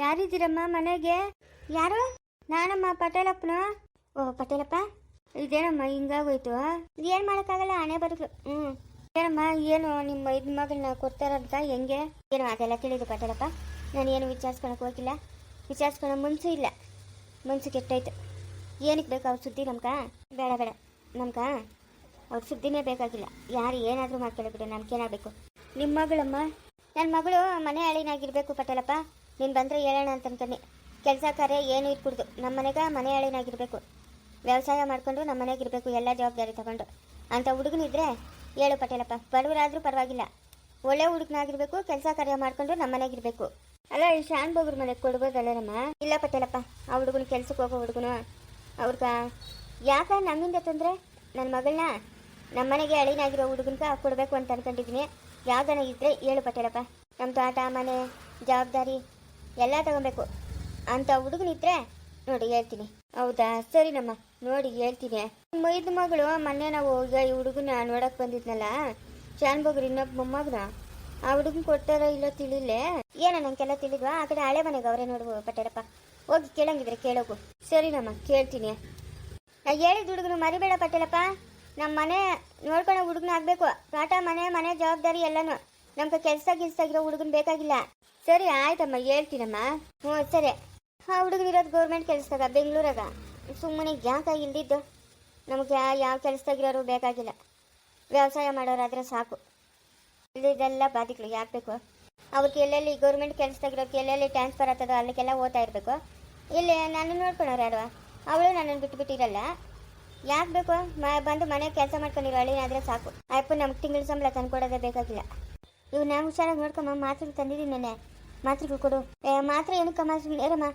ಯಾರಿದ್ದೀರಮ್ಮ ಮನೆಗೆ? ಯಾರು? ನಾನಮ್ಮ, ಪಟೇಲಪ್ಪನ. ಓ ಪಟೇಲಪ್ಪ, ಇದೇನಮ್ಮ ಹಿಂಗಾಗೋಯ್ತು? ಏನು ಮಾಡೋಕ್ಕಾಗಲ್ಲ, ಹಣೆ ಬರೋದು. ಏನಮ್ಮ, ಏನು ನಿಮ್ಮ ಮಗಳನ್ನ ಕೊಡ್ತಾರಂತ ಹೆಂಗೆ? ಏನು ಅದೆಲ್ಲ ತಿಳಿದು ಪಟೇಲಪ್ಪ, ನಾನು ಏನು ವಿಚಾರಿಸ್ಕೊಳಕ್ಕೆ ಹೋಗಿಲ್ಲ. ವಿಚಾರಿಸ್ಕೊಳೋ ಮನ್ಸು ಇಲ್ಲ, ಮನ್ಸು ಕೆಟ್ಟೋಯ್ತು. ಏನಕ್ಕೆ ಬೇಕು ಅವ್ರ ಸುದ್ದಿ? ನಮ್ಗ ಬೇಡ ಬೇಡ, ನಮ್ಗ ಅವ್ರ ಸುದ್ದಿನೇ ಬೇಕಾಗಿಲ್ಲ. ಯಾರು ಏನಾದರೂ ಮಾಡ್ಕೊಳ್ಳಿ, ನಮ್ಗೇನಾಗಬೇಕು? ನಿಮ್ಮ ಮಗಳಮ್ಮ, ನನ್ನ ಮಗಳು ಮನೆ ಹಳಿನಾಗಿರ್ಬೇಕು ಪಟೇಲಪ್ಪ. ನೀನು ಬಂದರೆ ಹೇಳೋಣ ಅಂತ ಅನ್ಕೊಂಡು. ಕೆಲಸ ಕಾರ್ಯ ಏನು ಇಟ್ಬಿಡ್ದು, ನಮ್ಮ ಮನೆಗೆ ಮನೆ ಹಳಿನಾಗಿರ್ಬೇಕು. ವ್ಯವಸಾಯ ಮಾಡಿಕೊಂಡು ನಮ್ಮ ಮನೆಗಿರಬೇಕು, ಎಲ್ಲ ಜವಾಬ್ದಾರಿ ತಗೊಂಡು ಅಂಥ ಹುಡುಗನಿದ್ರೆ ಹೇಳು ಪಟೇಲಪ್ಪ. ಬಡವರಾದರೂ ಪರವಾಗಿಲ್ಲ, ಒಳ್ಳೆ ಹುಡುಗನಾಗಿರ್ಬೇಕು, ಕೆಲಸ ಕಾರ್ಯ ಮಾಡ್ಕೊಂಡು ನಮ್ಮ ಮನೆಗಿರಬೇಕು. ಅಲ್ಲ, ಈ ಶಾನ್ ಬೋಗ್ರ ಮನೆಗೆ ಕೊಡ್ಬೋದಲ್ಲಮ್ಮ? ಇಲ್ಲ ಪಟೇಲಪ್ಪ, ಆ ಹುಡುಗನ ಕೆಲ್ಸಕ್ಕೆ ಹೋಗೋ ಹುಡುಗನು ಅವ್ರಗ ಯಾಕ ನಮ್ಮಿಂದ ತೊಂದರೆ? ನನ್ನ ಮಗಳನ್ನ ನಮ್ಮ ಮನೆಗೆ ಅಳಿನಾಗಿರೋ ಹುಡುಗನ್ಕ ಕೊಡಬೇಕು ಅಂತ ಅನ್ಕೊಂಡಿದ್ದೀನಿ. ಯಾವ್ದನ ಇದ್ರೆ ಹೇಳು ಪಟೇಲಪ್ಪ. ನಮ್ಮ ತೋಟ ಮನೆ ಜವಾಬ್ದಾರಿ ಎಲ್ಲ ತಗೊಬೇಕು ಅಂತ ಹುಡುಗನಿದ್ರೆ ನೋಡಿ ಹೇಳ್ತೀನಿ. ಹೌದಾ, ಸರಿನಮ್ಮ, ನೋಡಿ ಹೇಳ್ತೀನಿ. ಮೈದ ಮಗಳು ಮೊನ್ನೆ ನಾವು ಈ ಹುಡುಗನ ನೋಡಕ್ ಬಂದಿದ್ನಲ್ಲ, ಶಾನ್ ಬೋಗ್ರ ಇನ್ನೊಬ್ಬ ಮೊಮ್ಮಗನ, ಆ ಹುಡುಗನ ಕೊಡ್ತಾರೋ ಇಲ್ಲೋ ತಿಳಿಲೇ. ಏನೋ ನಂಗೆಲ್ಲ ತಿಳಿದ್ವಾ? ಆ ಕಡೆ ಹಳೆ ಮನೆಗೆ ಅವರೇ ನೋಡುವ ಪಟೇಲಪ್ಪ. ಹೋಗಿ ಕೇಳಂಗಿದ್ರೆ ಕೇಳೋಗು. ಸರಿನಮ್ಮ, ಕೇಳ್ತೀನಿ. ನಾ ಹೇಳಿದ ಹುಡುಗನು ಮರಿಬೇಡ ಪಟೇಲಪ್ಪ. ನಮ್ಮ ಮನೆ ನೋಡ್ಕೊಳ್ಳೋ ಹುಡುಗನ ಆಗಬೇಕು. ತೋಟ ಮನೆ ಜವಾಬ್ದಾರಿ ಎಲ್ಲನೂ. ನಮ್ಗೆ ಕೆಲ್ಸದಾಗಿರೋ ಹುಡುಗನ ಬೇಕಾಗಿಲ್ಲ. ಸರಿ ಆಯ್ತಮ್ಮ, ಹೇಳ್ತೀನಮ್ಮ. ಸರಿ. ಆ ಹುಡುಗನಿರೋದು ಗೌರ್ಮೆಂಟ್ ಕೆಲಸದಾಗ ಬೆಂಗಳೂರಾಗ. ಸುಮ್ಮನೆ ಯಾಕೆ ಇಲ್ದಿದ್ದು? ನಮಗೆ ಯಾವ ಕೆಲಸದಾಗಿರೋರು ಬೇಕಾಗಿಲ್ಲ. ವ್ಯವಸಾಯ ಮಾಡೋರಾದರೆ ಸಾಕು. ಇಲ್ಲಿದೆಲ್ಲ ಬಾಧಿಗಳು ಯಾಕೆ ಬೇಕು? ಅವ್ರಿಗೆ ಎಲ್ಲೆಲ್ಲಿ ಗೌರ್ಮೆಂಟ್ ಕೆಲಸದಾಗಿರೋಕ್ಕೆ ಎಲ್ಲೆಲ್ಲಿ ಟ್ರಾನ್ಸ್ಫರ್ ಆಗ್ತದೋ ಅಲ್ಲಿಗೆಲ್ಲ ಓದ್ತಾ ಇರಬೇಕು. ಇಲ್ಲಿ ನಾನು ನೋಡ್ಕೊಳೋರು ಯಾರು? ಅವಳು ನನ್ನನ್ನು ಬಿಟ್ಟುಬಿಟ್ಟಿರಲ್ಲ. ಯಾಕೆ ಬೇಕು? ಬಂದು ಮನೆ ಕೆಲಸ ಮಾಡ್ಕೊಂಡಿರೋ ಹಳ್ಳಿನಾದರೆ ಸಾಕು. ಅಯ್ಯಪ್ಪ ನಮ್ಗೆ ತಿಂಗಳ ಸಂಬಳ ತಂದು ಕೊಡೋದೇ ಬೇಕಾಗಿಲ್ಲ. ಇವು ನಾನು ಹುಷಾರಾಗಿ ನೋಡ್ಕೊಮ್ಮ. ಮಾತ್ರೆಗಳು ತಂದಿದ್ದೀನಿ ನೆನೆ, ಮಾತ್ರೆಗಳು ಕೊಡು. ಮಾತ್ರೆ ಏನಕ್ಕಮ್ಮ? ಸುಮ್ಮನೆ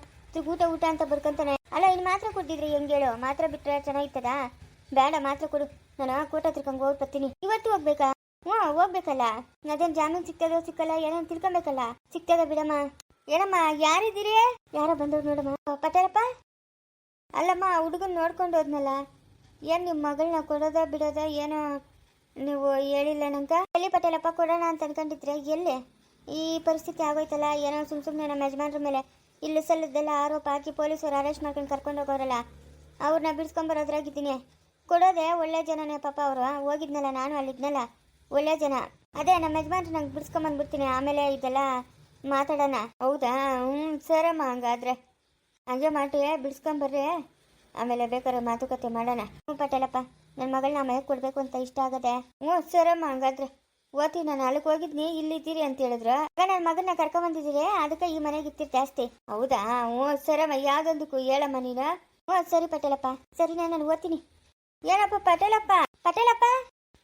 ಊಟ ಅಂತ ಬರ್ಕೊಂತಾನೆ. ಅಲ್ಲ, ಇನ್ನು ಮಾತ್ರೆ ಕೊಡ್ತಿದ್ರಿ ಹೆಂಗೆ ಹೇಳು? ಮಾತ್ರೆ ಬಿಟ್ಟರೆ ಚೆನ್ನಾಗಿತ್ತದ? ಬೇಡ, ಮಾತ್ರೆ ಕೊಡು. ನಾನು ಕೋಟ ಹತ್ರಕೊಂಡ್ ಹೋಗಿ ಬರ್ತೀನಿ. ಇವತ್ತು ಹೋಗ್ಬೇಕಾ? ಹೋಗ್ಬೇಕಲ್ಲ. ಅದೇನು ಜಾಮೀನು ಸಿಗ್ತದೋ ಸಿಕ್ಕಲ್ಲ ಏನೋ ತಿಳ್ಕೊಬೇಕಲ್ಲ. ಸಿಗ್ತದ ಬಿಡಮ್ಮ. ಏನಮ್ಮ, ಯಾರಿದ್ದೀರಿ? ಯಾರೋ ಬಂದವ್ರು ನೋಡಮ್ಮ. ಪಟೇಲಪ್ಪ ಅಲ್ಲಮ್ಮ, ಹುಡುಗನ್ ನೋಡ್ಕೊಂಡು ಹೋದ್ನಲ್ಲ. ಏನು ನಿಮ್ಮ ಮಗಳನ್ನ ಕೊಡೋದ ಬಿಡೋದ ಏನೋ ನೀವು ಹೇಳಿಲ್ಲ ನಂಗೆ. ಎಲ್ಲಿ ಪಟೇಲಪ್ಪ ಕೊಡೋಣ ಅಂತ ಅನ್ಕೊಂಡಿದ್ರೆ ಎಲ್ಲಿ? ಈ ಪರಿಸ್ಥಿತಿ ಆಗೋಯ್ತಲ್ಲ. ಏನೋ ಸುಮ್ಮನೆ ನಮ್ಮ ಯಜಮಾನ್ರ ಮೇಲೆ ಇಲ್ಲಿ ಸಲ್ಲದೆಲ್ಲ ಆರೋಪ ಹಾಕಿ ಪೊಲೀಸರು ಅರೆಸ್ಟ್ ಮಾಡ್ಕೊಂಡು ಕರ್ಕೊಂಡು ಹೋಗೋರಲ್ಲ, ಅವ್ರನ್ನ ಬಿಡಿಸ್ಕೊಂಬರೋದ್ರಾಗಿದ್ದೀನಿ. ಕೊಡೋದೆ ಒಳ್ಳೆ ಜನನೇ ಪಾಪ. ಅವರು ಹೋಗಿದ್ನಲ್ಲ, ನಾನು ಅಲ್ಲಿದ್ನಲ್ಲ, ಒಳ್ಳೆ ಜನ. ಅದೇ ನಮ್ಮ ಯಜಮಾನ್ರು ನಂಗೆ ಬಿಡಿಸ್ಕೊಂಬಂದ್ಬಿಡ್ತೀನಿ, ಆಮೇಲೆ ಇದೆಲ್ಲ ಮಾತಾಡೋಣ. ಹೌದಾ? ಸರಮ್ಮ, ಹಂಗಾದ್ರೆ ಹಂಗೆ ಮಾಡಿ ಬಿಡಿಸ್ಕೊಂಬರ್ರಿ, ಆಮೇಲೆ ಬೇಕಾದ್ರೆ ಮಾತುಕತೆ ಮಾಡೋಣ. ಪಟೇಲಪ್ಪ, ನನ್ನ ಮಗಳನ್ನ ಮನೆಗೆ ಕೊಡಬೇಕು ಅಂತ ಇಷ್ಟ ಆಗದೆ. ಸರಮ್ಮ, ಹಂಗಾದ್ರೆ ಓದ್ತೀನಿ. ನಾನು ಅಲ್ಲಿಗೆ ಹೋಗಿದ್ನಿ, ಇಲ್ಲಿದ್ದೀರಿ ಅಂತ ಹೇಳಿದ್ರು. ನನ್ನ ಮಗನ್ನ ಕರ್ಕೊಂಬಂದಿದ್ದೀರಿ, ಅದಕ್ಕೆ ಈ ಮನೆಗೆ ಇರ್ತೀರಿ ಜಾಸ್ತಿ. ಹೌದಾ? ಸರಮ್ಮ, ಯಾವ್ದೊಂದಕ್ಕೂ ಹೇಳಮ್ಮ ನೀನು. ಸರಿ ಪಟೇಲಪ್ಪ, ಸರಿ ನಾನು ಓದ್ತೀನಿ. ಏನಪ್ಪ ಪಟೇಲಪ್ಪ? ಪಟೇಲಪ್ಪ,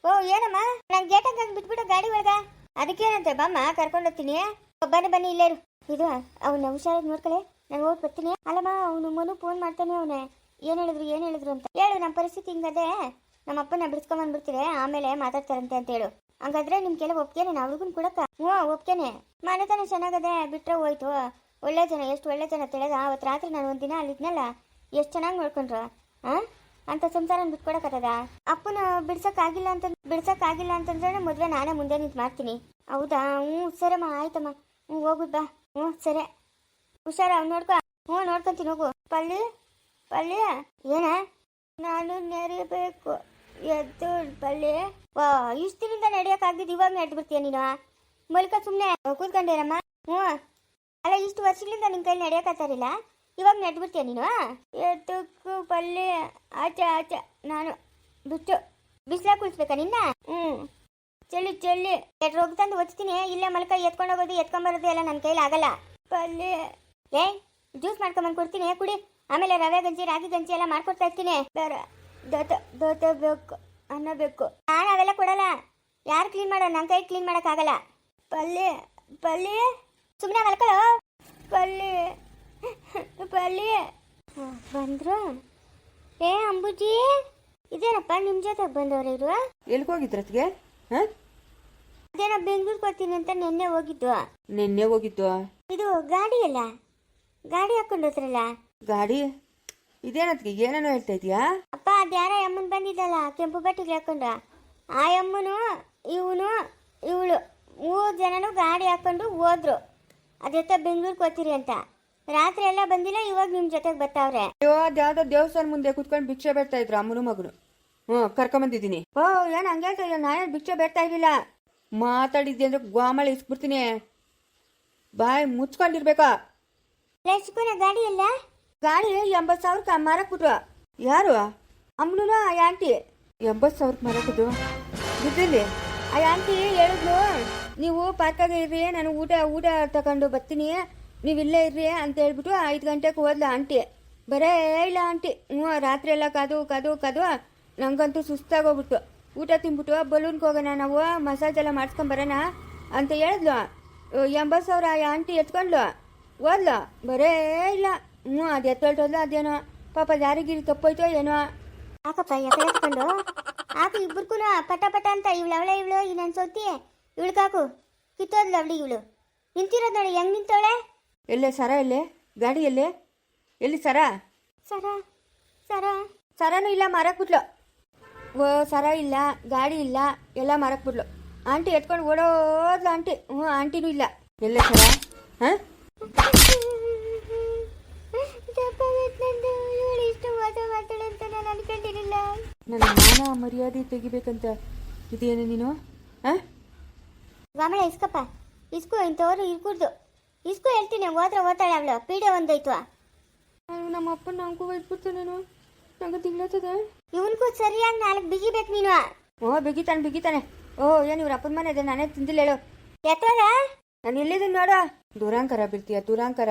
ಓ ಏನಮ್ಮ? ನಂಗೆ ಗೇಟಂಗೆ ಬಿಟ್ಬಿಟ್ಟು ಗಾಡಿ ಒಳಗ. ಅದಕ್ಕೇನಂತೆ ಬಮ್ಮ, ಕರ್ಕೊಂಡು ಹೋಗ್ತೀನಿ. ಬನ್ನಿ ಇಲ್ಲೇರು. ಇದು ಅವನ್ನ ಹುಷಾರಾಗಿ ನೋಡ್ಕೊಳ್ಳಿ, ನಾನು ಹೋಗಿ ಬರ್ತೀನಿ. ಅಲ್ಲಮ್ಮ, ಅವನು ಮನು ಫೋನ್ ಮಾಡ್ತಾನೆ. ಅವನೇ ಏನು ಹೇಳಿದ್ರು ಅಂತ ಹೇಳು. ನಮ್ಮ ಪರಿಸ್ಥಿತಿ ಹಿಂಗದೆ, ನಮ್ಮ ಅಪ್ಪನ ಬಿಡಿಸ್ಕೊಂಬಂದ್ಬಿಡ್ತೀರಿ, ಆಮೇಲೆ ಮಾತಾಡ್ತಾರಂತೆ ಅಂತ ಹೇಳು. ಹಂಗಾದ್ರೆ ನಿಮ್ಗೆಲ್ಲ ಒಪ್ಕೇನೆ? ನಾ ಹುಡುಗನ್ ಕೊಡಕ್ಕ? ಒಪ್ಕೇನೆ. ಮನೆತನ ಚೆನ್ನಾಗದೆ, ಬಿಟ್ರೆ ಹೋಯ್ತು. ಒಳ್ಳೆ ಜನ, ಎಷ್ಟು ಒಳ್ಳೆ ಜನ ತಿಳಿದ. ಅವತ್ತು ರಾತ್ರಿ ನಾನು ಒಂದಿನ ಅಲ್ಲಿದ್ನಲ್ಲ, ಎಷ್ಟು ಚೆನ್ನಾಗಿ ನೋಡ್ಕೊಂಡ್ರು. ಅಂತ ಸಂಸಾರ ಬಿಟ್ಕೊಡಕತ್ತದ? ಅಪ್ಪನ ಬಿಡ್ಸಕ್ಕಾಗಿಲ್ಲ ಅಂತಂದ್ರೆ ಮದುವೆ ನಾನೇ ಮುಂದೆ ನಿಂತು ಮಾಡ್ತೀನಿ. ಹೌದಾ? ಸರಮ್ಮ, ಆಯ್ತಮ್ಮ. ಹೋಗುದ್ ಬಾ. ಸರಿ, ಹುಷಾರ, ನೋಡ್ಕೊ. ನೋಡ್ಕೊಂತೀನಿ, ಹೋಗು. ಪಳ್ಳಿ ಏನ? ನಾನು ನೆರಿಬೇಕು. ಎದ್ದು ಪಳ್ಳಿ. ಇಷ್ಟು ದಿನದಿಂದ ನಡೆಯೋಕ್ಕಾಗಿದ್ದು ಇವಾಗ ನೆಟ್ಟು ಬಿಡ್ತೀಯ ನೀನು? ಮಲ್ಕ ಸುಮ್ಮನೆ ಕೂತ್ಕೊಂಡೇನಮ್ಮ. ಅಲ್ಲ, ಇಷ್ಟು ವರ್ಷಗಳಿಂದ ನಿನ್ನ ಕೈಲಿ ನಡೆಯೋಕ್ಕಾಗ್ತಾರಿಲ್ಲ, ಇವಾಗ ನೆಟ್ಟು ಬಿಡ್ತೀಯ ನೀನು? ಎದ್ದಕ್ಕೂ ಪಳ್ಳಿ. ಆಚೆ ನಾನು ಬಿಟ್ಟು ಬಿಸಿಲಾಗ ಕುಳಿಸ್ಬೇಕಾ ನಿನ್ನ? ಚಳಿ ರೋಗ ತಂದು ಒಚ್ತೀನಿ. ಇಲ್ಲೇ ಮಲ್ಕ ಎತ್ಕೊಂಡೋಗೋದು ಎತ್ಕೊಂಬರೋದು ಎಲ್ಲ ನನ್ನ ಕೈಲಿ ಆಗಲ್ಲ. ಪಳ್ಳಿ, ಜ್ಯೂಸ್ ಮಾಡ್ಕೊಂಬಂದು ಕೊಡ್ತೀನಿ, ಕುಡಿ. ಆಮೇಲೆ ರವೆ ಗಂಜಿ ರಾಗಿ ಗಂಜಿ ಎಲ್ಲ ಮಾಡ್ಕೊಡ್ತಾ ಇರ್ತೀನಿ. ಬೇರೆ ದೋತ ಬೇಕು, ಅನ್ನ ಬೇಕು. ನಾನು ಅವೆಲ್ಲ ಕೊಡಲ್ಲ. ಯಾರು ಕ್ಲೀನ್ ಮಾಡೋ? ನನ್ನ ಕೈ ಕ್ಲೀನ್ ಮಾಡೋಕ್ಕಾಗಲ್ಲ. ಪಳ್ಳಿ ಸುಮ್ಮನೆ ಮಲ್ಕೊಳ್ಳೋ. ಪಳ್ಳಿ ಬಂದ್ರು. ಅಂಬುಜಿ, ಇದೇನಪ್ಪ ನಿಮ್ಮ ಜೊತೆಗೆ ಬಂದವ್ರು ಇರು? ಎಲ್ಗೋಗಿದ್ರತ್ಗೆ? ಅದೇನೋ ಬೆಂಗಳೂರಿಗೆ ಹೋಗ್ತೀನಿ ಅಂತ ನಿನ್ನೆ ಹೋಗಿದ್ದು. ಇದು ಗಾಡಿ ಅಲ್ಲ, ಗಾಡಿ ಹಾಕೊಂಡು ಹೋದ್ರಲ್ಲ. ಗಾಡಿ ಇದೇನತ್ಗೆ? ಏನೇನೋ ಹೇಳ್ತಾ ಇದೀಯಾ? ಅಪ್ಪ, ಅದ್ಯಾರ ಅಮ್ಮನ್ ಬಂದಿದ್ದಲ್ಲ, ಕೆಂಪು ಬಟ್ಟೆಗೆ ಹಾಕೊಂಡು. ಆ ಅಮ್ಮನು ಇವಳು 3 ಜನನು ಗಾಡಿ ಹಾಕೊಂಡು ಹೋದ್ರು. ಅದೆತ್ತ ಬೆಂಗಳೂರಿಗೆ ಹೋಗ್ತೀರಿ ಅಂತ. ರಾತ್ರಿ ಎಲ್ಲ ಬಂದಿಲ್ಲ, ಇವಾಗ ನಿಮ್ಮ ಜೊತೆಗೆ ಬರ್ತಾವ್ರೆ. ಅಯ್ಯೋ ಅದ್ಯಾವುದೋ ದೇವಸ್ಥಾನ ಮುಂದೆ ಕುತ್ಕೊಂಡು ಭಿಕ್ಷೆ ಬೇಡ್ತಾ ಇದ್ರು ಅಮ್ಮನ ಮಗನು. ಕರ್ಕೊಂಬಂದಿದ್ದೀನಿ. ಓ ಏನು ಹಂಗೆ ಹೇಳ್ತಾ ಇಲ್ಲ, ನಾನೇನು ಭಿಕ್ಷೆ ಬೇಡ್ತಾ ಇರಲಿಲ್ಲ. ಮಾತಾಡಿದ್ದೆ ಅಂದ್ರೆ ಗೋಮಳೆ ಇಸ್ಬಿಡ್ತೀನಿ. ಬಾಯ್ ಮುಚ್ಕೊಂಡಿರ್ಬೇಕಾ. ಲಕ್ಷ್ಮಣ ಗಾಡಿ ಎಲ್ಲ ಗಾಡಿ 80,000 ಮಾರಕ್ಬಿಟ್ರು. ಯಾರು? ಅಮ್ಮನೂ ಆ ಆಂಟಿ 80,000 ಮಾರಕ್ಬಿಟ್ರು. ಬಿದ್ದಲ್ಲಿ ಆ ಆಂಟಿ ಹೇಳಿದ್ಲು, ನೀವು ಪಾರ್ಕಾಗೆ ಇರ್ರಿ, ನಾನು ಊಟ ತಗೊಂಡು ಬರ್ತೀನಿ, ನೀವು ಇಲ್ಲೇ ಇರ್ರಿ ಅಂತ ಹೇಳ್ಬಿಟ್ಟು 5 ಗಂಟೆಗೆ ಹೋದ್ಲು ಆಂಟಿ. ಬರೇ ಇಲ್ಲ ಆಂಟಿ. ರಾತ್ರಿ ಎಲ್ಲ ಕಾದು ನಂಗಂತೂ ಸುಸ್ತಾಗೋಗ್ಬಿಟ್ಟು, ಊಟ ತಿನ್ಬಿಟ್ಟು ಬಲೂನ್ಗೆ ಹೋಗೋಣ, ನಾವು ಮಸಾಜ್ ಎಲ್ಲ ಮಾಡಿಸ್ಕೊಂಬರೋಣ ಅಂತ ಹೇಳಿದ್ಲು. 80,000 ಆ ಆಂಟಿ ಎತ್ಕೊಂಡ್ಲು ಹೋದ್ಲು. ಬರೇ ಇಲ್ಲ. ಅದು ಎತ್ತೊಳ್ಟೋದ್ಲು. ಅದೇನೋ ಪಾಪ ಯಾರಿಗಿರಿ ತಪ್ಪೋಯ್ತೋ ಏನೋ. ಹಾಕಪ್ಪ ಎತ್ಕೊಂಡು ಹಾಕು ಇಬ್ಬರಿಗೂ ಪಟ ಅಂತ. ಇವಳು ಇನ್ನೊಂದು ಸೊತ್ತಿ ಇವಳಿಗಾಕು ಕಿತ್ತೋದ್ಲು ಅವಳಿ. ಇವಳು ನಿಂತಿರೋದು ನೋಡಿ ಹೆಂಗ್ ನಿಂತವಳೆ. ಎಲ್ಲೇ ಸರ? ಎಲ್ಲೇ ಗಾಡಿ? ಎಲ್ಲಿ ಸರ? ಸರನೂ ಇಲ್ಲ, ಮಾರಕ್ಬಿಟ್ಲು. ಸರ ಇಲ್ಲ, ಗಾಡಿ ಇಲ್ಲ, ಎಲ್ಲ ಮಾರಕ್ಬಿಟ್ಲು. ಆಂಟಿ ಎತ್ಕೊಂಡು ಓಡೋದ್ಲು ಆಂಟಿ. ಆಂಟಿನೂ ಇಲ್ಲ. ಎಲ್ಲೇ ಸರ? ಹಾಂ ನನ್ನ ಮಾನ ಮರ್ಯಾದೆ ತೆಗಿಬೇಕಂತ ಇದೇನು ನೀನು? ಗಾಮಳ ಇಸ್ಕಪ್ಪ, ಇಸ್ಕು. ಇಂಥವ್ರು ಇರ್ಕೂಡ್ದು. ಇಸ್ಕು ಹೇಳ್ತೀನಿ. ಓದ್ತಾಳೆ ಅವಳು. ಪೀಡೆ ಒಂದೋಯ್ತು. ನಮ್ಮ ಅಪ್ಪನ ನಂಗೂ ಬೈದ್ಬಿಡ್ತಾನೇನು, ನಂಗೆ ತಿಂಗ್ಳತದೆ. ಇವನ್ಗೂ ಸರಿಯಾಗಿ 4 ಬಿಗಿಬೇಕು ನೀನು. ಬಿಗಿತಾನೆ. ಏನು ಇವ್ರ ಅಪ್ಪನ ಮನೆ ಇದೆ, ನಾನೇ ತಿಂದಿಲ್ಲ ಹೇಳು. ಎತ್ತೋದ ನಾನು ಎಲ್ಲಿದ್ದೀನಿ ನೋಡ. ದೂರಾಂಕರ ಬೀಳ್ತೀಯ, ದೂರಾಂಕರ.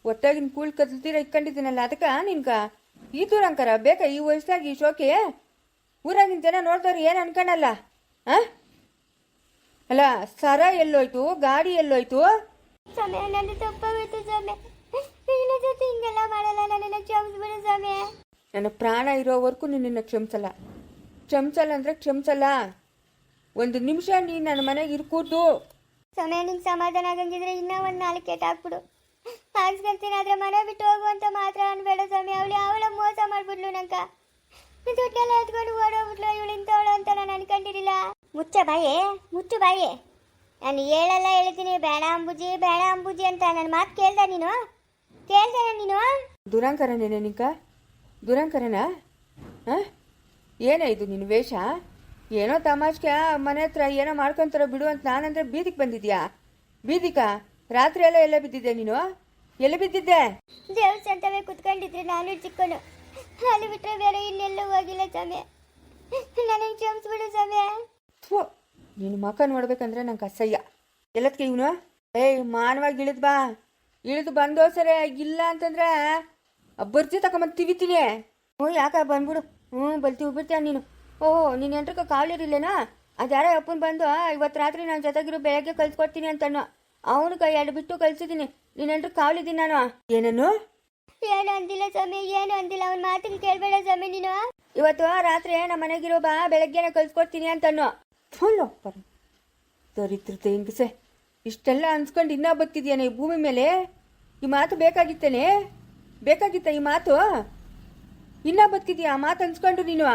ಒಟ್ಟಾಗಿನ ಕೂಳ್ ಕದ್ತೀರ ಇಟ್ಕೊಂಡಿದ್ದೀನಲ್ಲ, ಅದಕ್ಕ ನಿನ್ಕ ಈ ದೂರಾಂಕರ ಬೇಕಾ? ಈ ವಯಸ್ಸಾಗಿ ಈ ಶೋಕಿ ಊರಾಗಿನ ಜನ ನೋಡ್ದವ್ರು ಏನು ಅನ್ಕಣಲ್ಲ. ಅಲ್ಲ, ಸರ ಎಲ್ಲೋಯ್ತು, ಗಾಡಿ ಎಲ್ಲೋಯ್ತು? ಸಮಯ ನನ್ನ ತಪ್ಪಾಗೋಯ್ತು ಸಮಯ. ನಿನ್ನ ಜೊತೆ ಹಿಂಗೆಲ್ಲ ಮಾಡಲ್ಲ, ನನ್ನನ್ನು ಕ್ಷಮಿಸ್ಬಿಡು ಸಮಯ. ನನ್ನ ಪ್ರಾಣ ಇರೋವರೆಗೂ ನಿನ್ನ ಕ್ಷಮಿಸಲ್ಲ ಅಂದ್ರೆ ಕ್ಷಮಿಸಲ್ಲ. ಒಂದು ನಿಮಿಷ ನೀನು ನನ್ನ ಮನೆಗೆ ಇರ್ಕೂಡ್ದು. ಸಮಯ ನಿಂಗೆ ಸಮಾಧಾನ ಆಗಂಗಿದ್ರೆ ಇನ್ನೂ ಒಂದು 4 ಕೆಟ್ಟ ಹಾಕ್ಬಿಡು. ಹಾಕ್ಸ್ಕೊಂತೀನಿ, ಆದ್ರೆ ಮನೆ ಬಿಟ್ಟು ಹೋಗುವಂತ ಮಾತ್ರ ಅನ್ಬೇಡ ಸಮಯ. ಅವಳ ಮೋಸ ಮಾಡ್ಬಿಡ್ಲು. ನಂಕ ದುಡ್ಡೆಲ್ಲ ಎತ್ಕೊಂಡು ಓಡೋಗ್ಬಿಟ್ಲು. ಇವಳು ಇಂಥವಳು ಅಂತ ನಾನು ಅನ್ಕೊಂಡಿರಲಿಲ್ಲ. ಮುಚ್ಚು ಬಾಯಿ. ನಾನು ಹೇಳಲ್ಲ ಹೇಳ್ತೀನಿ, ಬೇಡ ಅಂಬುಜಿ ಅಂತ. ನನ್ನ ಮಾತು ಕೇಳ್ದೆ ನೀನು? ದುರಾಂಕರನೇನೆ ನಿಂಕ? ದುರಾಂಕರನ? ಏನೇ ಇದು ನಿನ್ನ ವೇಷ? ಏನೋ ತಮಾಷ್ಗೆ ಮನೆ ಹತ್ರ ಏನೋ ಮಾಡ್ಕೊಂತಾರ ಬಿಡು ಅಂತ ನಾನಂದ್ರೆ ಬೀದಿಗೆ ಬಂದಿದ್ಯಾ? ಬೀದಿಕ ರಾತ್ರಿ ಎಲ್ಲ ಎಲ್ಲ ಬಿದ್ದಿದ್ದೆ ನೀನು? ಎಲ್ಲಿ ಬಿದ್ದಿದ್ದೆ? ದೇವಸ್ಥಾನವೇ ಕುತ್ಕೊಂಡಿದ್ರೆ ನಾನು ಚಿಕ್ಕನು. ಅಲ್ಲಿ ಬಿಟ್ರೆ ಬೇರೆ ಇನ್ನೆಲ್ಲೂ ಹೋಗಿಲ್ಲ ಸಮಯ. ನನಗೆ ಕ್ಷಮಿಸ್ಬಿಡು ಸಮಯ. ನೀನು ಮಕ್ಕ ನೋಡ್ಬೇಕಂದ್ರೆ ನಂಗೆ ಅಸಹ್ಯ. ಎಲ್ಲದಕ್ಕೆ ಇವನು ಮಾನವಾಗಿ ಇಳಿದು ಬಂದೋ ಸರಿ. ಇಲ್ಲ ಅಂತಂದ್ರೆ ಬರ್ತಿ ತಗೊಂಬಂದು ತಿವಿತೀನಿ. ಯಾಕ ಬಂದ್ಬಿಡು. ಬಲ್ತಿ ಬಿಡ್ತೀಯ ನೀನು. ನೀನು ಎಂಟ್ರಕ್ಕ ಕಾವಲಿರಿಲ್ಲೇನೋ? ಅದ್ಯಾರೋ ಅಪ್ಪನ ಬಂದು ಇವತ್ತು ರಾತ್ರಿ ನಾನು ಜೊತೆಗಿರೋ ಬೆಳಗ್ಗೆ ಕಳ್ಸಿಕೊಡ್ತೀನಿ ಅಂತನೋ. ಅವನು 2 ಬಿಟ್ಟು ಕಳ್ಸಿದ್ದೀನಿ. ನೀನು ಎಂಟ್ರ ಕಾವಲಿದ್ದೀನಿ ನಾನು. ಏನನ್ನು? ಏನು ಅಂದಿಲ್ಲ ಸಮಯ, ಏನು ಅಂದಿಲ್ಲ. ಅವನ ಮಾತಿಗೆ ಕೇಳಬೇಡ ಸಮಯ ನೀನು. ಇವತ್ತು ರಾತ್ರಿ ನಮ್ಮ ಮನೆಗಿರೋ ಬಾ, ಬೆಳಗ್ಗೆನೆ ಕಳ್ಸಿಕೊಡ್ತೀನಿ ಅಂತನೋ. ದರಿದ್ರತೆ ಹಿಂಗಸೆ. ಇಷ್ಟೆಲ್ಲ ಅನ್ಸ್ಕೊಂಡು ಇನ್ನೂ ಬದುಕಿದ್ಯಾನೆ ಈ ಭೂಮಿ ಮೇಲೆ? ಈ ಮಾತು ಬೇಕಾಗಿತ್ತ ಈ ಮಾತು? ಇನ್ನೂ ಬದುಕಿದ್ಯಾ ಆ ಮಾತು ಅನ್ಸ್ಕೊಂಡು ನೀನು?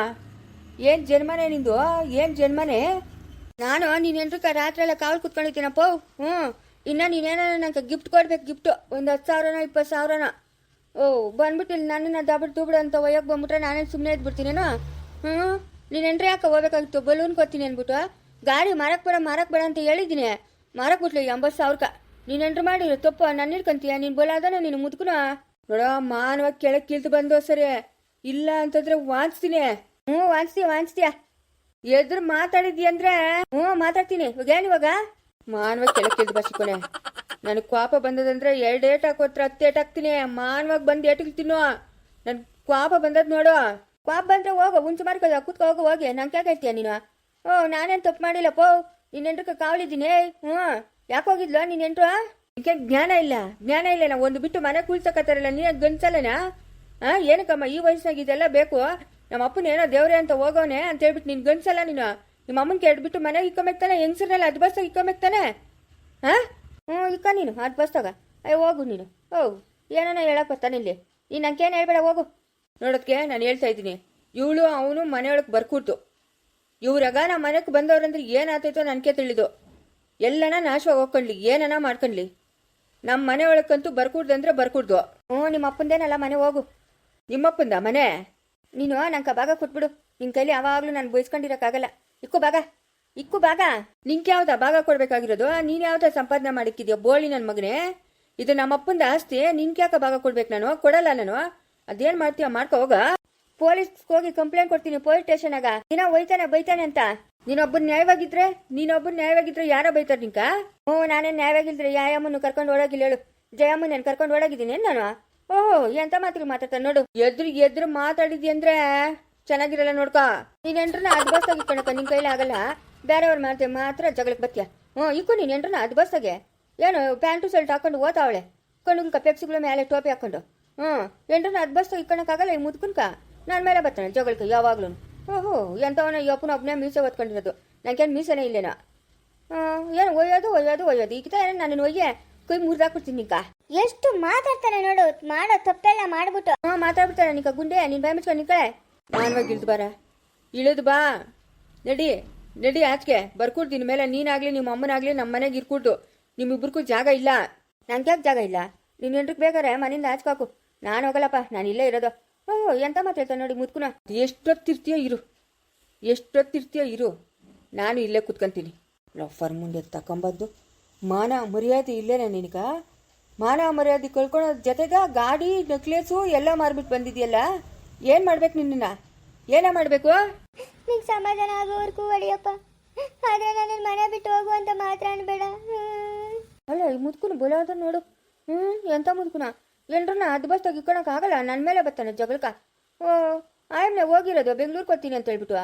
ಏನು ಜನ್ಮನೆ ನಿಂದು? ಏನು ಜನ್ಮನೆ? ನಾನು ನೀನು ಎಂಟ್ರಕ್ಕ ರಾತ್ರಿ ಎಲ್ಲ ಕಾವಲು ಕುತ್ಕೊಂಡಿದ್ದೀನಪ್ಪ. ಇನ್ನು ನೀನೇನೋ ನಂಗೆ ಗಿಫ್ಟ್ ಕೊಡ್ಬೇಕು. ಗಿಫ್ಟು ಒಂದು 10,000 20,000. ಬಂದ್ಬಿಟ್ಟು ಇಲ್ಲಿ ನನ್ನನ್ನು ದೂಬಿಡು ಅಂತ ಒಯ್ಯೋಕೆ ಬಂದ್ಬಿಟ್ರೆ ನಾನೇನು ಸುಮ್ಮನೆ ಇದ್ಬಿಡ್ತೀನೇನೋ? ನೀನು ಎಂಟ್ರಿ ಯಾಕೆ ಹೋಗ್ಬೇಕಾಗಿತ್ತು? ಬಲೂನ್ ಕೊಡ್ತೀನಿ ಅಂದ್ಬಿಟ್ಟು ಗಾಡಿ ಮಾರಕ್ಕೆ ಬೇಡ ಅಂತ ಹೇಳಿದ್ದೀನಿ. ಮಾರಕ್ಬಿಟ್ಲು 80,000. ನೀನು ಎಂಟ್ರಿ ಮಾಡಿರೋ ತಪ್ಪು. ನನ್ನ ಹಿಡ್ಕೊಂತೀಯ ನೀನು ಬೋಲಾದನ? ನೀನು ಮುದ್ಕುನ ನೋಡ. ಮಾನವಾಗಿ ಕೆಳಗೆ ಕೀಳ್ತು ಬಂದು ಸರಿ. ಇಲ್ಲ ಅಂತಂದ್ರೆ ವಾಂಚ್ತೀನಿ. ವಾಂಚ್ತೀಯ. ಎದುರು ಮಾತಾಡಿದ್ಯ ಅಂದ್ರೆ ಮಾತಾಡ್ತೀನಿ. ಇವಾಗ ಮಾನವಾಗಿ ಕೆಳಗೆ ಕೀಳ್ದು ಬಸಿಕೊನೆ. ನನಗೆ ಕೋಪ ಬಂದದಂದ್ರೆ 2 ಏಟ್ ಹಾಕೋತ್ರ 10 ಏಟ್ ಹಾಕ್ತೀನಿ. ಮಾನವಾಗಿ ಬಂದು ಏಟಿಲ್ತೀನೋ. ನನ್ ಕೋಪ ಬಂದದ್ ನೋಡು. ಕೋಪ ಬಂದ್ರೆ ಹೋಗೋ ಹುಂಚು ಮಾರ್ಕೋದ ಕೂತ್ಕೊ ಹೋಗಿ. ನಂಗೆ ಯಾಕೆ ಹೇಳ್ತೀಯ ನೀನು? ನಾನೇನು ತಪ್ಪು ಮಾಡಿಲ್ಲಪ್ಪ. ನೀನು ಎಂಟ್ರಕ್ಕ ಕಾವಲಿದ್ದೀನಿ. ಯಾಕೆ ಹೋಗಿದ್ಲು ನೀನು ಎಂಟ್ರು? ನಿನ್ಗೆ ಜ್ಞಾನ ಇಲ್ಲ. ನಾವು ಒಂದು ಬಿಟ್ಟು ಮನೆ ಕೂಳ್ಸಕತ್ತಾರಲ್ಲ, ನೀನು ಗನ್ಸಲ್ಲನಾ? ಏನಕ್ಕಮ್ಮ ಈ ವಯಸ್ಸಾಗಿ ಇದೆಲ್ಲ ಬೇಕು? ನಮ್ಮ ಅಪ್ಪನ ಏನೋ ದೇವ್ರೆ ಅಂತ ಹೋಗೋನೆ ಅಂತ ಹೇಳ್ಬಿಟ್ಟು ನೀನು ಗನ್ಸಲ್ಲ ನೀನು? ನಿಮ್ಮ ಅಮ್ಮನ ಕೇಳ್ಬಿಟ್ಟು ಮನೆಗೆ ಇಕ್ಕೊಂಬೇಕ್ತಾನೆ? ಹೆಂಗಸರನ್ನೆಲ್ಲ ಅದು ಬಸ್ಸಾಗ ಇಕ್ಕೊಂಬೇಕ್ತಾನೆ? ಇಕ್ಕ ನೀನು ಅದು ಬಸ್ಸಾಗ. ಹೋಗು ನೀನು. ಏನೋ ಹೇಳಕ್ ಬರ್ತಾನೆ ಇಲ್ಲಿ. ನೀನು ನಂಗೇನು ಹೇಳ್ಬೇಡ, ಹೋಗು. ನೋಡೋದಕ್ಕೆ ನಾನು ಹೇಳ್ತಾ ಇದ್ದೀನಿ, ಇವಳು ಅವನು ಮನೆಯೊಳಗೆ ಬರ್ಕೂಡ್ತು. ಇವ್ರಾಗ ನಮ್ಮ ಮನೆಗೆ ಬಂದವ್ರಂದ್ರೆ ಏನಾಗ್ತೈತೋ ನನಗೆ ತಿಳಿದು. ಎಲ್ಲನ ನಾಶವಾಗಿ ಹೋಗ್ಕೊಂಡ್ಲಿ, ಏನನ ಮಾಡ್ಕೊಂಡ್ಲಿ. ನಮ್ಮ ಮನೆ ಒಳಕ್ಕಂತೂ ಬರ್ಕೂಡ್ದಂದ್ರೆ ಬರ್ಕೂಡ್ದು. ಹ್ಞೂ ನಿಮ್ಮ ಅಪ್ಪಂದೇನಲ್ಲ ಮನೆ ಹೋಗು. ನಿಮ್ಮಪ್ಪಂದ ಮನೆ? ನೀನು ನಂಗೆ ಭಾಗ ಕೊಟ್ಬಿಡು. ನಿನ್ನ ಕೈಲಿ ಯಾವಾಗಲೂ ನಾನು ಬಯಸ್ಕೊಂಡಿರೋಕ್ಕಾಗಲ್ಲ. ಇಕ್ಕು ಭಾಗ. ನಿಂಗೆ ಯಾವ್ದ ಭಾಗ ಕೊಡ್ಬೇಕಾಗಿರೋದು? ನೀನು ಯಾವ್ದ ಸಂಪಾದನೆ ಮಾಡಿಕ್ಕಿದ್ಯೋ ಬೋಳಿ ನನ್ನ ಮಗನೇ? ಇದು ನಮ್ಮಪ್ಪಂದ ಆಸ್ತಿ, ನಿನ್ಗೆ ಯಾಕೆ ಭಾಗ ಕೊಡ್ಬೇಕು? ನಾನು ಕೊಡಲ್ಲ. ನಾನು ಅದೇನು ಮಾಡ್ತೀಯ ಮಾಡ್ಕೊ ಹೋಗ. ಪೊಲೀಸ್ಗೆ ಹೋಗಿ ಕಂಪ್ಲೇಂಟ್ ಕೊಡ್ತೀನಿ ಪೊಲೀಸ್ ಸ್ಟೇಷನಾಗ. ದಿನ ಒಯ್ತಾನೆ ಬೈತಾನೆ ಅಂತ. ನೀನೊಬ್ಬನ ನ್ಯಾಯವಾಗಿದ್ರೆ ಯಾರೋ ಬೈತಾರ ನಿಂಕ? ಹ್ಞೂ ನಾನೇನು ನ್ಯಾಯವಾಗಿಲ್ದ್ರೆ ಯಾಯಮ್ಮನ್ನು ಕರ್ಕೊಂಡು ಓಡಾಗಿಲ್ಲ ಹೇಳು. ಜಯಮ್ಮನ ನಾನು ಕರ್ಕೊಂಡು ಓಡಾಗಿದ್ದೀನಿ ನಾನು. ಓಹೋ ಎಂತ ಮಾತಿಗೆ ಮಾತಾಡ್ತಾನೆ ನೋಡು. ಎದ್ರು ಮಾತಾಡಿದ್ಯ ಅಂದ್ರೆ ಚೆನ್ನಾಗಿರಲ್ಲ ನೋಡ್ಕೊ. ನೀನ್ ಎಂಟ್ರನ್ನ ಅದು ಬಸ್ಸಾಗಿ ಕಣಕ ನಿನ್ ಕೈಲಿ ಆಗಲ್ಲ. ಬೇರೆಯವ್ರ ಮಾತ್ರ ಜಗಳಕ್ಕೆ ಬತ್ತೀಯ. ಇಕ್ಕು ನೀನ್ ಎಂಟ್ರನ್ನ ಅದು ಬಸ್ಸಾಗೆ ಏನು ಪ್ಯಾಂಟು ಶರ್ಟ್ ಹಾಕೊಂಡು ಓತಾವಳೆ ಕಣ್ಣುಕ ಪೆಪ್ಸಿಗಳ ಮೇಲೆ ಟೋಪಿ ಹಾಕೊಂಡು. ಎಂಟ್ರನ್ನ ಅದು ಬಸ್ಸಾಗಿ ಇಕ್ಕೊಳಕ್ಕಾಗಲ್ಲ. ಈ ಮುದ್ಕುನ್ಕ ನನ್ನ ಮೇಲೆ ಬರ್ತಾನೆ ಜಗಳಕ್ಕೆ ಯಾವಾಗ್ಲೂ. ಓಹೋ ಎಂತವನ ಒಬ್ಬನೇ ಮೀಸೆ ಓದ್ಕೊಂಡಿರೋದು. ನಂಗೇನು ಮೀಸೆನೇ ಇಲ್ಲೇನೋ. ಏನು ಒಯ್ಯೋದು ಈಗ ನಾನು ಒಯ್ಯೆ ಕೈ ಮುರಿದಾಕ್ಬಿಡ್ತೀನಿ ನಿಂಕ. ಎಷ್ಟು ಮಾತಾಡ್ತಾನೆ ನೋಡು. ಮಾಡೋ ತಪ್ಪೆಲ್ಲ ಮಾಡ್ಬಿಟ್ಟು ಮಾತಾಡ್ಬಿಡ್ತಾನೆ ನಿಂಕ ಗುಂಡೆ. ನೀನ್ ಬಾಯ್ ಮುಚ್ಕೊಂಡು ನಿಂಕಳೆ. ನಾನ್ವಾಗಿ ಇಳಿದು ಬಾ. ನಡಿ ಆಚೆಗೆ ಬರ್ಕೊಡ್ತೀನಿ. ಮೇಲೆ ನೀನಾಗ್ಲಿ ನಿಮ್ಮ ಅಮ್ಮನಾಗ್ಲಿ ನಮ್ಮ ಮನೆಗೆ ಇರ್ಕೊಡ್ತು. ನಿಮ್ಮಿಬ್ರಿಗೂ ಜಾಗ ಇಲ್ಲ. ನಂಗೆ ಯಾಕೆ ಜಾಗ ಇಲ್ಲ? ನೀನು ಎಂಟ್ರಿಗೆ ಬೇಕಾರೆ ಮನೆಯಿಂದ ಆಚ್ಕಾಕು. ನಾನು ಹೋಗಲ್ಲಪ್ಪ, ನಾನು ಇಲ್ಲೇ ಇರೋದು. ಓಹೋ ಎಂತ ಮಾತಾಡ್ತಾನೆ ನೋಡಿ ಮುದ್ಕುನ. ಎಷ್ಟೊತ್ತಿರ್ತೀಯೋ ಇರು. ನಾನು ಇಲ್ಲೇ ಕುತ್ಕೊಂತೀನಿ. ಲಫರ್ ಮುಂದೆ ತಕೊಂಬದ್ದು ಮಾನ ಮರ್ಯಾದೆ ಇಲ್ಲೇನ ನಿನಗ? ಮಾನ ಮರ್ಯಾದೆ ಕಳ್ಕೊಳೋದ್ ಜೊತೆಗ ಗಾಡಿ ನೆಕ್ಲೇಸು ಎಲ್ಲ ಮಾರ್ಬಿಟ್ಟು ಬಂದಿದ್ಯಲ್ಲ. ಏನು ಮಾಡ್ಬೇಕು ನಿನ್ನ? ಏನೇ ಮಾಡಬೇಕು? ನಿಂಗೆ ಸಮಾಧಾನ ಆಗೋವರೆಗೂ ಹೊಡಿಯಪ್ಪ. ಆದ್ರೆ ನನ್ನ ಮನೆ ಬಿಟ್ಟು ಹೋಗು ಅಂತ ಮಾತ್ರ ಅನ್ಬೇಡ. ಅಲ್ಲ ಈ ಮುದ್ಕುನ ಬರೋದ ನೋಡು. ಎಂತ ಮುದ್ಕುನ ಎಲ್ರನ್ನ ಅದು ಬಸ್ ತೆಗಿಕೊಳಕ್ ಆಗಲ್ಲ. ನನ್ನ ಮೇಲೆ ಬರ್ತಾನೆ ಜಗಳಕ. ಆಯಮ್ನೆ ಹೋಗಿರೋದು ಬೆಂಗ್ಳೂರ್ಗೆ ಹೋಗ್ತೀನಿ ಅಂತ ಹೇಳ್ಬಿಟ್ಟು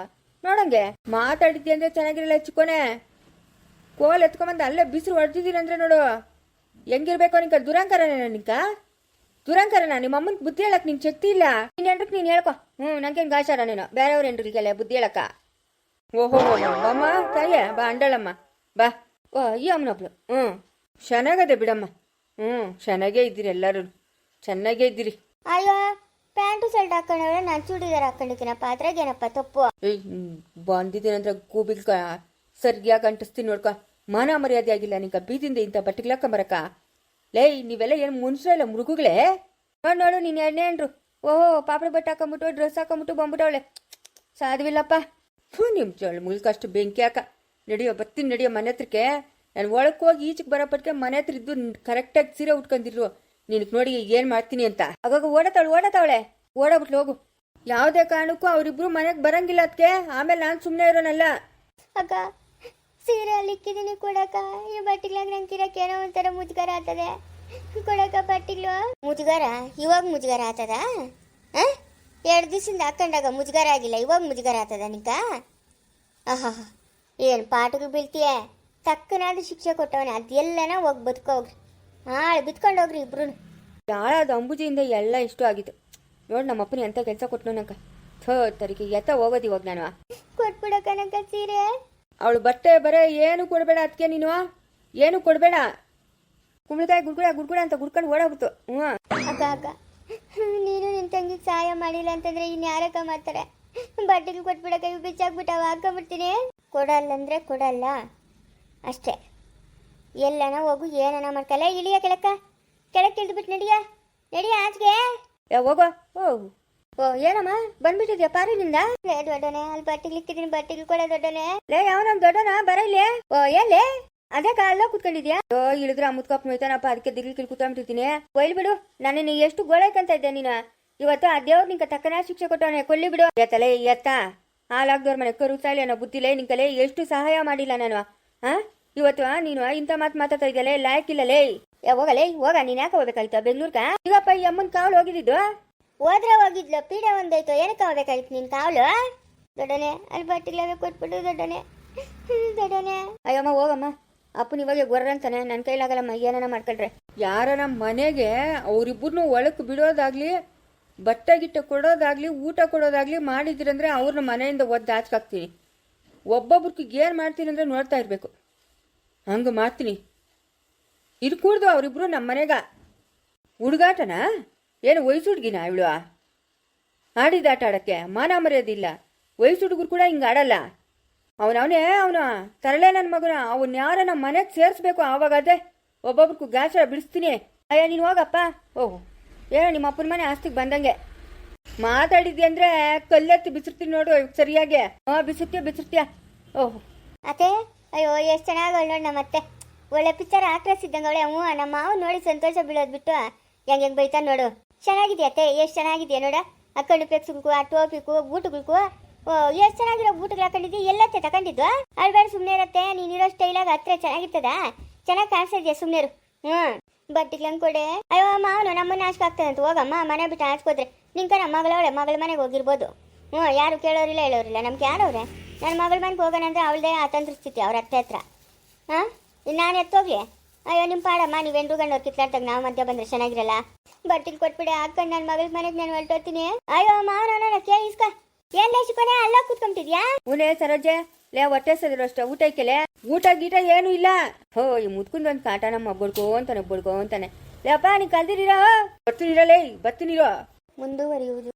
ನೋಡಂಗೆ ಮಾತಾಡಿದ್ದೆ ಅಂದ್ರೆ ಚೆನ್ನಾಗಿರಲ್ಲ. ಚಿಕ್ಕೋನೆ ಕೋಲ್ ಎತ್ಕೊಂಬಂದು ಅಲ್ಲೇ ಬಿಸಿರು ಹೊಡೆದಿದ್ದೀರಂದ್ರೆ ನೋಡು ಹೆಂಗಿರ್ಬೇಕು. ನಿಂಕ ದುರಂಕರನ ನಿಮ್ಮ ಅಮ್ಮನ ಬುದ್ಧಿ ಹೇಳಕ್ ನಿನ್ ಶಕ್ತಿ ಇಲ್ಲ. ನೀನ್ ಎಂಟ್ರಕ್ ನೀನ್ ಹೇಳ್ಕೊ. ನಂಗೇನು ಗಾಚಾರ ನೀನು ಬೇರೆಯವ್ರ ಎಂಟ್ರಿಗೆಲ್ಲ ಬುದ್ಧಿ ಹೇಳಕ್ಕ. ಓಹೋ ಬಮ್ಮ ತಾಯಿಯ ಬಾ ಅಂಡಳಮ್ಮ ಬಾ. ಈ ಅಮ್ಮನೊಬ್ಳು. ಚೆನ್ನಾಗದೆ ಬಿಡಮ್ಮ. ಚೆನ್ನಾಗೇ ಇದ್ದೀರಿ ಎಲ್ಲರೂ. ಚೆನ್ನಾಗೇ ಇದ್ದೀರಿ. ಅಯ್ಯೋ ಪ್ಯಾಂಟು ಶರ್ಟ್ ಹಾಕೊಂಡವ್ರೆ, ನಾನು ಚೂಡಿದಾರ್ ಹಾಕೊಂಡಿದ್ದೀನಪ್ಪ. ಅದ್ರಾಗೇನಪ್ಪ ತಪ್ಪು? ಬಂದಿದ್ದೀನಂದ್ರೆ ಕೂಬಿಲ್ಕ ಸರಿಯಾಗಿ ಅಂಟಿಸ್ತೀನಿ ನೋಡ್ಕ. ಮಾನ ಮರ್ಯಾದೆ ಆಗಿಲ್ಲ ನಿಂಕ. ಬೀದಿಂದ ಇಂಥ ಬಟ್ಟೆಗಳಾಕೊಂಬರಕ. ನೀವೆಲ್ಲ ಏನು ಮುನ್ಸ್ರಲ್ಲ ಮೃಗುಗಳೇ. ನೋಡು ನೀನು ಎಣ್ಣೆಂಡ್ರು. ಓಹೋ ಪಾಪಡ ಬಟ್ಟೆ ಹಾಕೊಂಬಿಟ್ಟು ಡ್ರೆಸ್ ಹಾಕೊಂಬಿಟ್ಟು ಬಂದ್ಬಿಟ್ಟವಳೆ. ಸಾಧವಿಲ್ಲಪ್ಪ. ನಿಮ್ಮ ಚೋಳು ಮುಲ್ಕಷ್ಟು ಬೆಂಕಿ ಹಾಕ. ಬರ್ತೀನಿ ನಡಿಯೋ ಮನೆ ಹತ್ರಕ್ಕೆ. ನಾನು ಒಳಕ್ಕೆ ಹೋಗಿ ಈಚಕ್ಕೆ ಬರೋಪಟ್ಟಿಗೆ ಮನೆ ಹತ್ರ ಇದ್ದು ಕರೆಕ್ಟಾಗಿ ಸೀರೆ ಉಟ್ಕೊಂಡಿರು. ನಿನಗೆ ನೋಡಿ ಏನು ಮಾಡ್ತೀನಿ ಅಂತ. ಆಗಾಗ ಓಡತಾವಳೆ ಓಡಬಿಟ್ಲು ಹೋಗು. ಯಾವುದೇ ಕಾರಣಕ್ಕೂ ಅವರಿಬ್ರು ಮನೆಗೆ ಬರಂಗಿಲ್ಲ ಅದಕ್ಕೆ. ಆಮೇಲೆ ನಾನು ಸುಮ್ಮನೆ ಇರೋನಲ್ಲ. ಅಕ್ಕ ಸೀರೆ ಅಲ್ಲಿ ಇಕ್ಕಿದ್ದೀನಿ ಕೊಡಕ. ಈ ಬಟ್ಟಿಗ್ಲಾಗ ನಂಗೆ ಕಿರಕ್ಕೆ ಏನೋ ಒಂಥರ ಮುಜುಗರ ಆಗ್ತದೆ. ಕೊಡಕ ಬಟ್ಟಿಗ್ಲು. ಮುಜುಗರ? ಇವಾಗ ಮುಜುಗರ ಆಗ್ತದ? 2 ದಿವಸದಿಂದ ಹಾಕೊಂಡಾಗ ಮುಜುಗರ ಆಗಿಲ್ಲ, ಇವಾಗ ಮುಜುಗರ ಆಗ್ತದ ನಿಂಕ? ಆಹಾ ಏನು ಪಾಠಗಳು ಬೀಳ್ತೀಯ. ತಕ್ಕನಾದ ಶಿಕ್ಷೆ ಕೊಟ್ಟವನ ಅದೆಲ್ಲನ ಹೋಗಿ ಬದುಕೋಗ್ರಿ. ಬಿತ್ಕೊಂಡು ಹೋಗ್ರಿ ಇಬ್ರು. ಯಾಳಾದ ಅಂಬುಜಿಯಿಂದ ಎಲ್ಲ ಇಷ್ಟು ಆಗಿತ್ತು ನೋಡಿ. ನಮ್ಮಪ್ಪನ ಎಂತ ಕೆಲಸ ಕೊಟ್ಟನು ನಂಕ. ತರಿಗೆ ಎತ್ತ ಹೋಗೋದು ಇವಾಗ ನಾನು. ಕೊಟ್ಬಿಡಕ ನಂಕ ಸೀರೆ. ಅವಳು ಬಟ್ಟೆ ಬರೇ ಏನು ಕೊಡಬೇಡ. ಅದಕ್ಕೆ ನೀನು ಏನು ಕೊಡಬೇಡ. ಕುಂಬಳಕಾಯಿ ಗುಡ್ಗುಡ ಅಂತ ಗುಡ್ಕೊಂಡು ಓಡಾಗ್ಬಿಟ್ಟು. ಅಕ್ಕ ನೀನು ನಿನ್ನ ತಂಗಿಗೆ ಸಹಾಯ ಮಾಡಿಲ್ಲ ಅಂತಂದ್ರೆ ಇನ್ಯಾರಕ್ಕ ಮಾಡ್ತಾರೆ? ಬಟ್ಟೆಗೆ ಕೊಟ್ಬಿಡಕ. ಇವು ಬಿಚ್ಚಾಕ್ಬಿಟ್ಟಾವ ಹಾಕೊಂಬಿಡ್ತೀನಿ. ಕೊಡಲ್ಲಂದ್ರೆ ಕೊಡಲ್ಲ ಅಷ್ಟೇ. ಎಲ್ಲನ ಹೋಗು ಏನನ ಮಾಡ್ಕಲ್ಲ. ಇಳಿಯ ಕೆಳಕ್ಕೆ ಇಳಿದ್ಬಿಟ್ಟು ನಡಿಯ ಆಚೆಗೆ. ಹೋಗೋ. ಏನಮ್ಮ ಬಂದ್ಬಿಟ್ಟಿದ್ಯಾ ಪಾರಿನಿಂದ? ದೊಡ್ಡನೆ ಅಲ್ಲಿ ಬಟ್ಟೆಗೆ ಇಕ್ಕಿದ್ದೀನಿ. ಬಟ್ಟೆಗೆ ಕೊಡ ದೊಡ್ಡನೆ. ಯಾವನ ದೊಡ್ಡನ ಬರ ಇಲ್ಲೇ. ಎಲ್ಲೇ ಅದೇ ಕಾಲ ಕೂತ್ಕೊಂಡಿದ್ಯಾ? ಇಳಿದ್ರೆ ಮುತ್ಕಪ್ಪ ಮೈತಾನಪ್ಪ. ಅದಕ್ಕೆ ದಿಗ್ಲಿ ಕೂತ್ಕೊಂಡ್ಬಿಟ್ಟಿದ್ದೀನಿ. ಒಯ್ಲಿ ಬಿಡು. ನಾನು ಎಷ್ಟು ಗೋಳೈಕಂತ ಇದ್ದೆ ನೀನು. ಇವತ್ತು ಆ ದೇವ್ರು ನಿಂಕ ತಕ್ಕನ ಶಿಕ್ಷೆ ಕೊಟ್ಟವನೆ. ಕೊಲ್ಲಿ ಬಿಡು. ಎತ್ತ ಹಾಲಾಗ್ದವ್ರ ಮನೆ ಕರು ಸಾಲಿ ಅನ್ನೋ ಬುದ್ಧಿಲೇ ನಿಂಕಲೇ. ಎಷ್ಟು ಸಹಾಯ ಮಾಡಿಲ್ಲ ನಾನು. ಇವತ್ತು ನೀನು ಇಂಥ ಮಾತಾಡ್ತಾ ಇದ್ದಲೇ ಲಾಯಕ್ಕಿಲ್ಲಲೇ. ಹೋಗ ನೀನ್ ಯಾಕೆ ಹೋಗ್ಬೇಕಾಯ್ತು ಬೆಂಗ್ಳೂರ್ಗ? ಈಗಪ್ಪ ಈ ಅಮ್ಮನ ಕಾವಲು ಹೋಗಿದ್ದು. ಹೋದ್ರೆ ಹೋಗಿದ್ಲು, ಪೀಡೆ ಒಂದಾಯ್ತು. ಏನಕ್ಕೆ ಹೋಗ್ಬೇಕಾಯ್ತು ನಿನ್ ಕಾವಲು? ದೊಡ್ಡನೆ ಅಲ್ಲಿ ಬಟ್ಟಿಗ್ಲಾಗ ಕೊಟ್ಬಿಡು ದೊಡ್ಡನೆ. ಅಯ್ಯಮ್ಮ ಹೋಗಮ್ಮ. ಅಪ್ಪನ ಇವಾಗ ಗೊರ್ರಂತಾನೆ. ನನ್ನ ಕೈಲಾಗಲ್ಲಮ್ಮ. ಏನನ ಮಾಡ್ಕೊಳ್ರೆ. ಯಾರನ ಮನೆಗೆ ಅವರಿಬ್ಬರನ್ನು ಒಳಕ್ಕೆ ಬಿಡೋದಾಗ್ಲಿ, ಬಟ್ಟೆ ಗಿಟ್ಟ ಕೊಡೋದಾಗ್ಲಿ, ಊಟ ಕೊಡೋದಾಗ್ಲಿ ಮಾಡಿದ್ರಂದ್ರೆ ಅವ್ರನ್ನ ಮನೆಯಿಂದ ಒದ್ದು ಆಚ್ಕಾಕ್ತೀನಿ. ಒಬ್ಬೊಬ್ರಿಗೆ ಏನು ಮಾಡ್ತೀನಿ ಅಂದ್ರೆ ನೋಡ್ತಾ ಇರಬೇಕು. ಹಂಗೆ ಮಾಡ್ತೀನಿ. ಇದು ಕೂಡ್ದು ಅವರಿಬ್ರು ನಮ್ಮ ಮನೆಗ ಹುಡುಗಾಟನ ಏನು? ವಯಸ್ಸು ಹುಡುಗಿನ ಇವಳು? ಆಡಿದಾಟ ಆಡಕ್ಕೆ ಮಾನ ಮರ್ಯಾದಿಲ್ಲ. ವಯಸ್ಸು ಹುಡುಗರು ಕೂಡ ಹಿಂಗೆ ಆಡಲ್ಲ. ಅವನು ತರಲೆ ನನ್ನ ಮಗನ. ಅವನ್ನ ಯಾರ ನಮ್ಮ ಮನೆಗೆ ಸೇರಿಸ್ಬೇಕು. ಆವಾಗ ಅದೇ ಒಬ್ಬೊಬ್ರಿಗೂ ಗ್ಯಾಸ್ ಬಿಡಿಸ್ತೀನಿ. ಅಯ್ಯ ನೀನು ಹೋಗಪ್ಪ. ಓಹ್ ಏನೋ ನಿಮ್ಮ ಅಪ್ಪನ ಮನೆ ಆಸ್ತಿಗೆ ಬಂದಂಗೆ ಮಾತಾಡಿದ್ಯ ಅಂದ್ರೆ ಕಲ್ಲೆತ್ತಿ ಬಿಸಿರ್ತೀನಿ ನೋಡು ಸರಿಯಾಗಿ. ಬಿಸಿರ್ತೀಯ. ಓಹ್ ಅತ್ತೆ ಅಯ್ಯೋ ಎಷ್ಟು ಚೆನ್ನಾಗಿ ನೋಡಿ ನಮ್ಮತ್ತೆ ಒಳ್ಳೆ ಪಿಕ್ಚರ್ ಆಕ್ಟ್ರೆಸ್ ಇದ್ದಂಗೆ ಅವಳೆ. ಹ್ಞೂ ನಮ್ಮ ಮಾವ ನೋಡಿ ಸಂತೋಷ ಬೀಳೋದು ಬಿಟ್ಟು ಹೆಂಗೆ ಬೈತಾ ನೋಡು. ಚೆನ್ನಾಗಿದೆಯಾ ಅತ್ತೆ, ಎಷ್ಟು ಚೆನ್ನಾಗಿದೆಯಾ ನೋಡ. ಆ ಕಣ್ಣು ಪೆಕ್ಸಿಗೂ ಆ ಟೋಪಿಗೂ ಬೂಟುಗಳಿಗೂ ಎಷ್ಟು ಚೆನ್ನಾಗಿರೋ ಬೂಟುಗಳು ಹಾಕೊಂಡಿದ್ದಿ. ಎಲ್ಲತ್ತೆ ತಗೊಂಡಿದ್ವಾ? ಅಲ್ಬೇಡ ಸುಮ್ಮನೆ ಇರತ್ತೆ. ನೀನಿರೋ ಸ್ಟೈಲಾಗ ಹತ್ರ ಚೆನ್ನಾಗಿರ್ತದ, ಚೆನ್ನಾಗಿ ಕಾಣಿಸ್ತಿದ್ಯಾ ಸುಮ್ಮನೆ. ಬಟ್ಟೆಗೆ ಹಂಗೆ ಕೊಡೆ. ಅಯ್ಯೋ ಮಾವನು ನಮ್ಮನ್ನ ಆಸ್ಕೆ ಆಗ್ತಾನಂತ. ಹೋಗಮ್ಮ ಮನೆ ಬಿಟ್ಟು ಆಸ್ಕೋದ್ರೆ ನಿಂಕ ನಮ್ಮ ಮಗಳವಳೆ ಮಗಳ ಮನೆಗೆ ಹೋಗಿರ್ಬೋದು. ಯಾರು ಕೇಳೋರಿಲ್ಲ ಹೇಳೋರಿಲ್ಲ. ನಮ್ಗೆ ಯಾರವ್ರೆ? ನನ್ನ ಮಗಳ ಮನೆಗೆ ಹೋಗೋಣ ಅಂದರೆ ಅವಳದೇ ಅತಂತ್ರ ಸ್ಥಿತಿ ಅವ್ರ ಅತ್ತೆ ಹತ್ರ. ನಾನು ಎತ್ತೋಗ್ಲಿ. ಅಯ್ಯೋ ನಿಮ್ಮ ಪಾಡಮ್ಮ, ನೀವೆಂಟು ಗಂಡವ್ರು ಕಿತ್ಲಾಡ್ದಾಗ ನಾವು ಮಧ್ಯ ಬಂದರೆ ಚೆನ್ನಾಗಿರಲ್ಲ. ಬಟ್ಟಿಗೆ ಕೊಟ್ಬಿಡಿ ಹಾಕೊಂಡು ನನ್ನ ಮಗಳ ಮನೆಗೆ ನಾನು ಹೊರಟೋತೀನಿ. ಅಯ್ಯೋ ಮಾವನ ಕೇಳಿ ಇಸ್ಕ. ಏನ್ ಲೇಚಿಕೊನೆ ಅಲ್ಲ ಕೂತ್ಕೊಂತಿದ್ಯಾ? ಉನೇ ಸರೋಜೆ ಲೇ ಹೊಟ್ಟೆ ಸದ್ರು ಅಷ್ಟೇ. ಊಟ ಐಕೆಲೆ? ಊಟ ಗೀಟ ಏನೂ ಇಲ್ಲ. ಹೋ ಈ ಮುದ್ಕುಂದ ಒಂದು ಕಾಟ ನಮ್ಮ ಬಡ್ಕೋ ಅಂತಾನೆ. ಲೇಪ್ಪ ನೀ ಕಲ್ದಿರಿರೋ ಬರ್ತೀನಿರಲೇ. ಬರ್ತೀನಿರೋ. ಮುಂದುವರಿಯುವುದು.